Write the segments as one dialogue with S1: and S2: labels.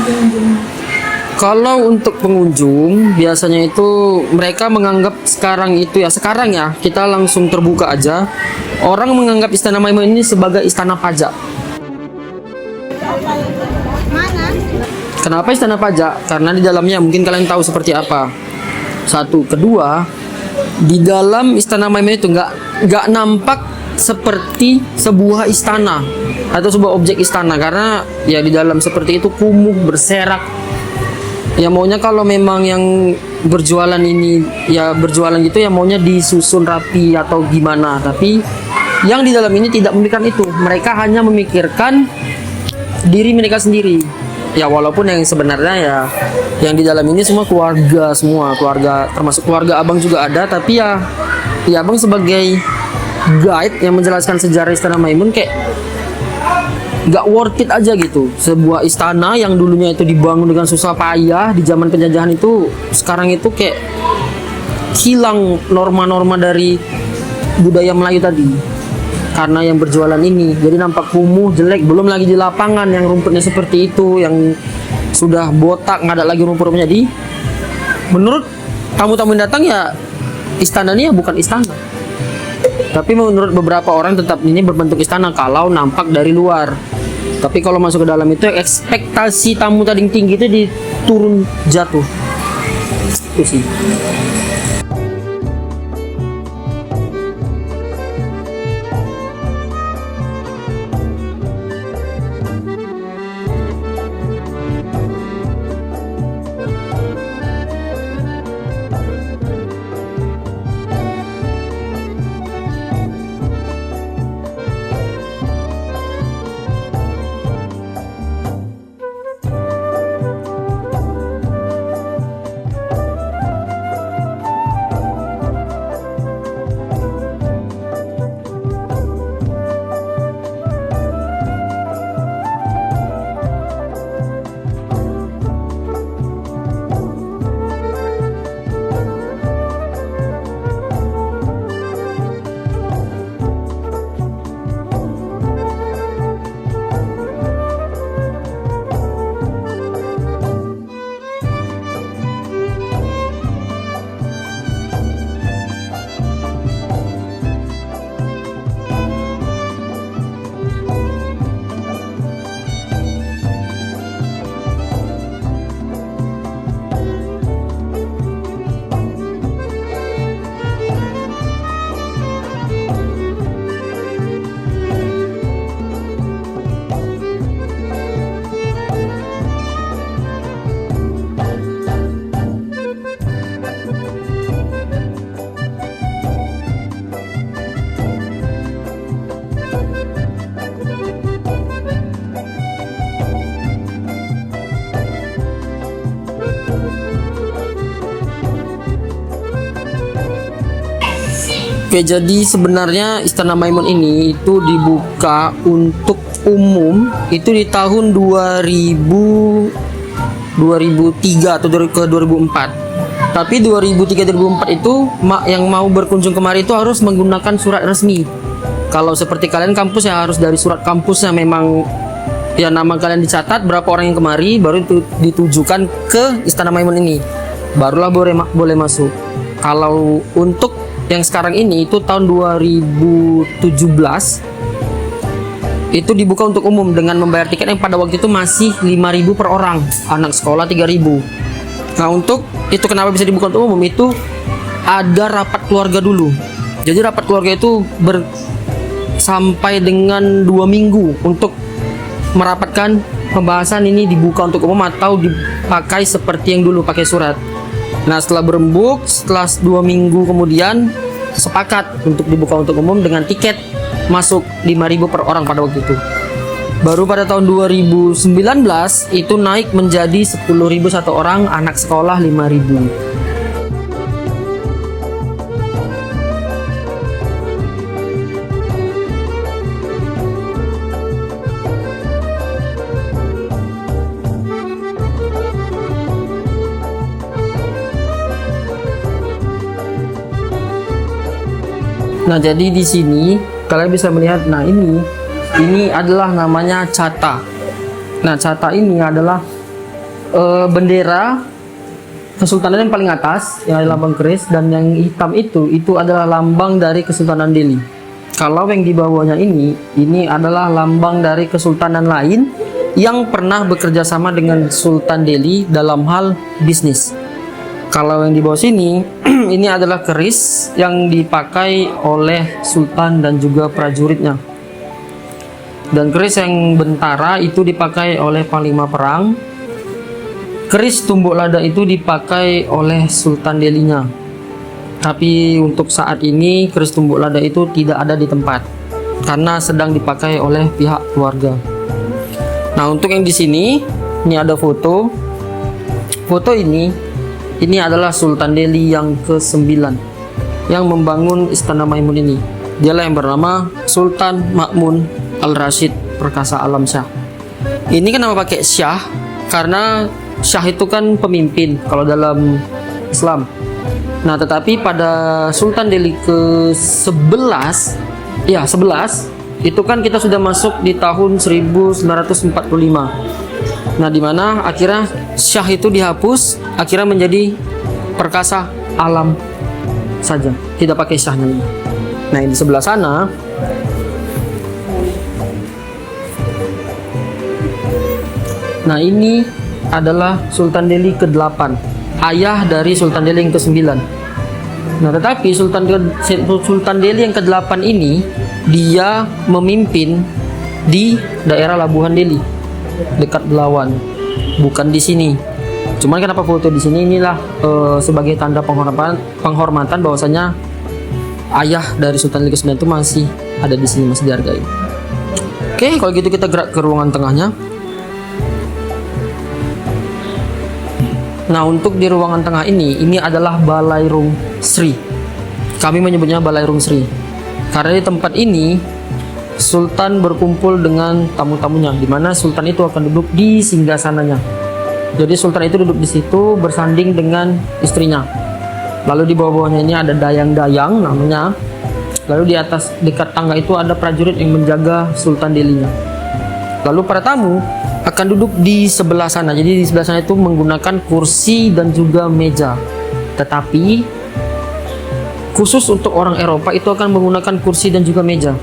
S1: pengunjungnya?
S2: Kalau untuk pengunjung biasanya itu mereka menganggap sekarang ya kita langsung terbuka aja. Orang menganggap Istana Maimun ini sebagai istana pajak.
S1: Mana?
S2: Kenapa istana pajak? Karena di dalamnya mungkin kalian tahu seperti apa. Satu, kedua, di dalam Istana Maimun itu nggak nampak seperti sebuah istana atau sebuah objek istana, karena ya di dalam seperti itu kumuh, berserak. Ya maunya kalau memang yang berjualan ini ya berjualan gitu ya maunya disusun rapi atau gimana, tapi yang di dalam ini tidak memikirkan itu. Mereka hanya memikirkan diri mereka sendiri. Ya walaupun yang sebenarnya ya yang di dalam ini semua keluarga termasuk keluarga abang juga ada, tapi ya abang sebagai guide yang menjelaskan sejarah Istana Maimun kayak gak worth it aja gitu. Sebuah istana yang dulunya itu dibangun dengan susah payah di zaman penjajahan itu, sekarang itu kayak hilang norma-norma dari budaya Melayu tadi karena yang berjualan ini. Jadi nampak kumuh, jelek. Belum lagi di lapangan yang rumputnya seperti itu, yang sudah botak, nggak ada lagi rumput-rumputnya. Menurut tamu-tamu yang datang ya istana ini ya bukan istana, tapi menurut beberapa orang tetap ini berbentuk istana kalau nampak dari luar. Tapi kalau masuk ke dalam itu ekspektasi tamu tadi yang tinggi itu diturun jatuh. Itu sih. Oke, jadi sebenarnya Istana Maimun ini itu dibuka untuk umum itu di tahun 2003 atau ke 2004. Tapi 2003-2004 itu yang mau berkunjung kemari itu harus menggunakan surat resmi. Kalau seperti kalian kampus ya harus dari surat kampusnya memang ya nama kalian dicatat, berapa orang yang kemari, baru itu ditujukan ke Istana Maimun ini. Barulah boleh masuk. Kalau untuk yang sekarang ini itu tahun 2017 itu dibuka untuk umum dengan membayar tiket yang pada waktu itu masih 5.000 per orang, anak sekolah 3.000. Nah, untuk itu kenapa bisa dibuka untuk umum itu ada rapat keluarga dulu. Jadi rapat keluarga itu sampai dengan 2 minggu untuk merapatkan pembahasan ini dibuka untuk umum atau dipakai seperti yang dulu pakai surat. Nah, setelah berembuk, setelah 2 minggu kemudian sepakat untuk dibuka untuk umum dengan tiket masuk 5.000 per orang pada waktu itu. Baru pada tahun 2019 itu naik menjadi 10.000 satu orang, anak sekolah 5.000. Nah, jadi di sini kalian bisa melihat, nah ini adalah namanya cata. Nah, cata ini adalah bendera Kesultanan yang paling atas yang ada lambang keris, dan yang hitam itu adalah lambang dari Kesultanan Delhi. Kalau yang di bawahnya ini adalah lambang dari kesultanan lain yang pernah bekerja sama dengan Sultan Delhi dalam hal bisnis. Kalau yang di bawah sini ini adalah keris yang dipakai oleh sultan dan juga prajuritnya. Dan keris yang bentara itu dipakai oleh panglima perang. Keris tumbuk lada itu dipakai oleh Sultan Delhi-nya. Tapi untuk saat ini keris tumbuk lada itu tidak ada di tempat karena sedang dipakai oleh pihak keluarga. Nah, untuk yang di sini ini ada foto. Foto ini adalah Sultan Delhi yang ke-9 yang membangun Istana Maimun ini. Dialah yang bernama Sultan Ma'mun Al-Rashid Perkasa Alam Shah. Ini kenapa pakai Syah? Karena Syah itu kan pemimpin kalau dalam Islam. Nah, tetapi pada Sultan Delhi ke-11, ya 11, itu kan kita sudah masuk di tahun 1945. Nah, dimana akhirnya Syah itu dihapus, akhirnya menjadi Perkasa Alam saja, tidak pakai Syahnya. Nah, di sebelah sana ini adalah Sultan Delhi ke-8, ayah dari Sultan Delhi yang ke-9. Nah, tetapi Sultan Delhi yang ke-8 ini dia memimpin di daerah Labuhan Delhi, dekat Belawan, bukan di sini. Cuman kenapa foto di sini inilah sebagai tanda penghormatan bahwasanya ayah dari Sultan Delhi ke-9 itu masih ada di sini, masih dihargai. Oke, kalau gitu kita gerak ke ruangan tengahnya. Nah, untuk di ruangan tengah ini adalah Balairung Sri. Kami menyebutnya Balairung Sri karena di tempat ini Sultan berkumpul dengan tamu-tamunya, di mana Sultan itu akan duduk di singgasananya. Jadi Sultan itu duduk di situ bersanding dengan istrinya. Lalu di bawah-bawahnya ini ada dayang-dayang namanya. Lalu di atas dekat tangga itu ada prajurit yang menjaga Sultan Delhi-nya. Lalu para tamu akan duduk di sebelah sana. Jadi di sebelah sana itu menggunakan kursi dan juga meja. Tetapi khusus untuk orang Eropa itu akan menggunakan kursi dan juga meja.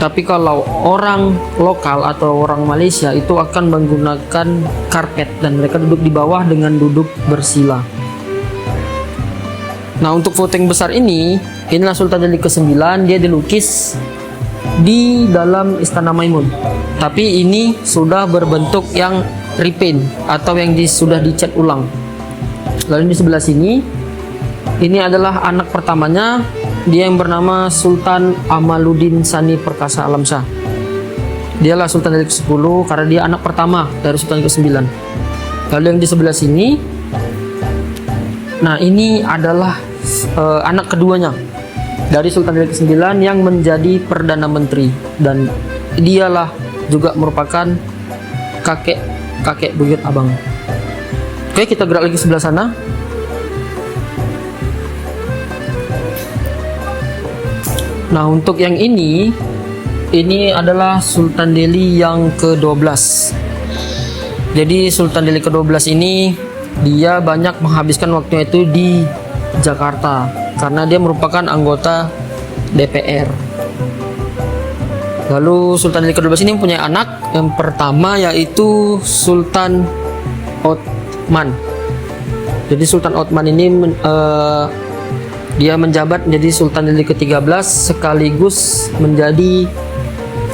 S2: Tapi kalau orang lokal atau orang Malaysia itu akan menggunakan karpet dan mereka duduk di bawah dengan duduk bersila. Nah, untuk foto yang besar inilah Sultan Delhi ke-9, dia dilukis di dalam Istana Maimun. Tapi ini sudah berbentuk yang repaint atau yang sudah dicat ulang. Lalu di sebelah sini ini adalah anak pertamanya, dia yang bernama Sultan Amaluddin Sani Perkasa Alam Shah. Dialah Sultan Delhi ke-10 karena dia anak pertama dari Sultan ke-9. Lalu yang di sebelah sini, nah ini adalah anak keduanya dari Sultan Delhi ke-9 yang menjadi Perdana Menteri, dan dialah juga merupakan kakek buyut abang. Oke, kita gerak lagi sebelah sana. Nah, untuk yang ini adalah Sultan Delhi yang ke-12. Jadi Sultan Delhi ke-12 ini dia banyak menghabiskan waktunya itu di Jakarta karena dia merupakan anggota DPR. Lalu Sultan Delhi ke-12 ini mempunyai anak yang pertama yaitu Sultan Othman. Jadi Sultan Othman ini dia menjabat menjadi Sultan Delhi ke-13 sekaligus menjadi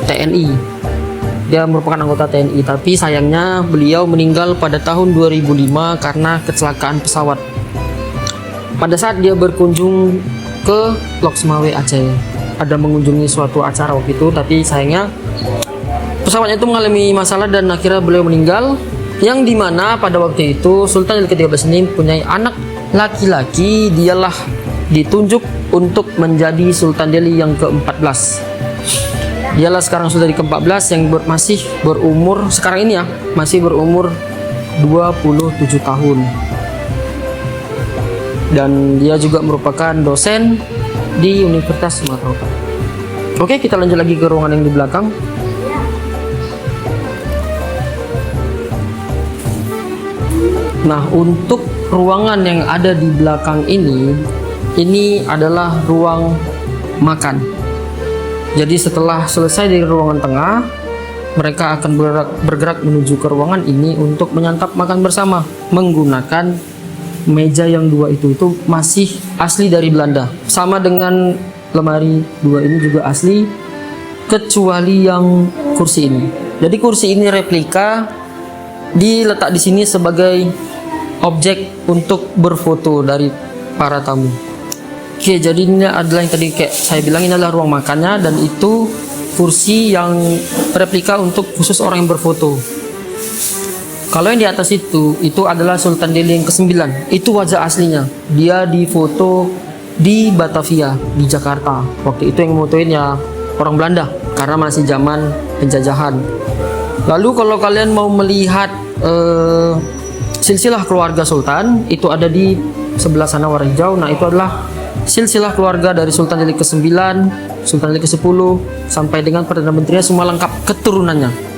S2: TNI. Dia merupakan anggota TNI, tapi sayangnya beliau meninggal pada tahun 2005 karena kecelakaan pesawat pada saat dia berkunjung ke Lok Semawe, Aceh. Ada mengunjungi suatu acara waktu itu, tapi sayangnya pesawatnya itu mengalami masalah dan akhirnya beliau meninggal. Yang dimana pada waktu itu Sultan Delhi ke-13 ini mempunyai anak laki-laki, dialah ditunjuk untuk menjadi Sultan Delhi yang ke-14. Dialah sekarang Sultan Delhi ke-14 yang masih berumur sekarang ini masih berumur 27 tahun. Dan dia juga merupakan dosen di Universitas Sumatera Utara. Oke, kita lanjut lagi ke ruangan yang di belakang. Nah, untuk ruangan yang ada di belakang ini adalah ruang makan. Jadi setelah selesai dari ruangan tengah, mereka akan bergerak menuju ke ruangan ini untuk menyantap makan bersama menggunakan meja yang dua itu masih asli dari Belanda. Sama dengan lemari dua ini juga asli, kecuali yang kursi ini. Jadi kursi ini replika, diletak di sini sebagai objek untuk berfoto dari para tamu. Oke, jadi ini adalah yang tadi kayak saya bilang, ini adalah ruang makannya, dan itu kursi yang replika untuk khusus orang yang berfoto. Kalau yang di atas itu adalah Sultan Delhi yang ke-9. Itu wajah aslinya. Dia difoto di Batavia, di Jakarta. Waktu itu yang motoin ya orang Belanda karena masih zaman penjajahan. Lalu kalau kalian mau melihat silsilah keluarga Sultan, itu ada di sebelah sana warna hijau. Nah, itu adalah silsilah keluarga dari Sultan Delhi ke-9, Sultan Delhi ke-10 sampai dengan Perdana Menterinya, semua lengkap keturunannya.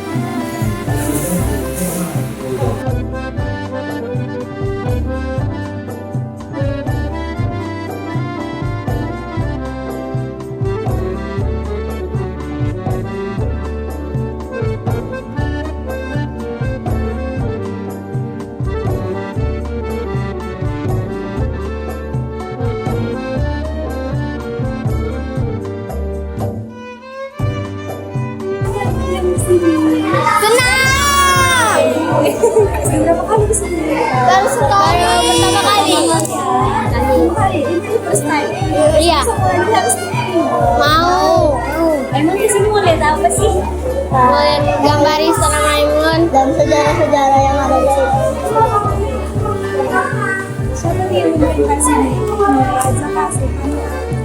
S1: Senang. Berapa kali kesini? Baru sekali. Pertama kali. Ini first time. Iya. Mau. Emang kesini mau lihat apa sih? Mau lihat gambar Istana Maimun dan sejarah-sejarah yang ada di sini. Siapa nih yang memberikan sini? Raja kasih.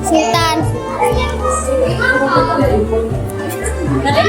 S1: Sultan. Kalian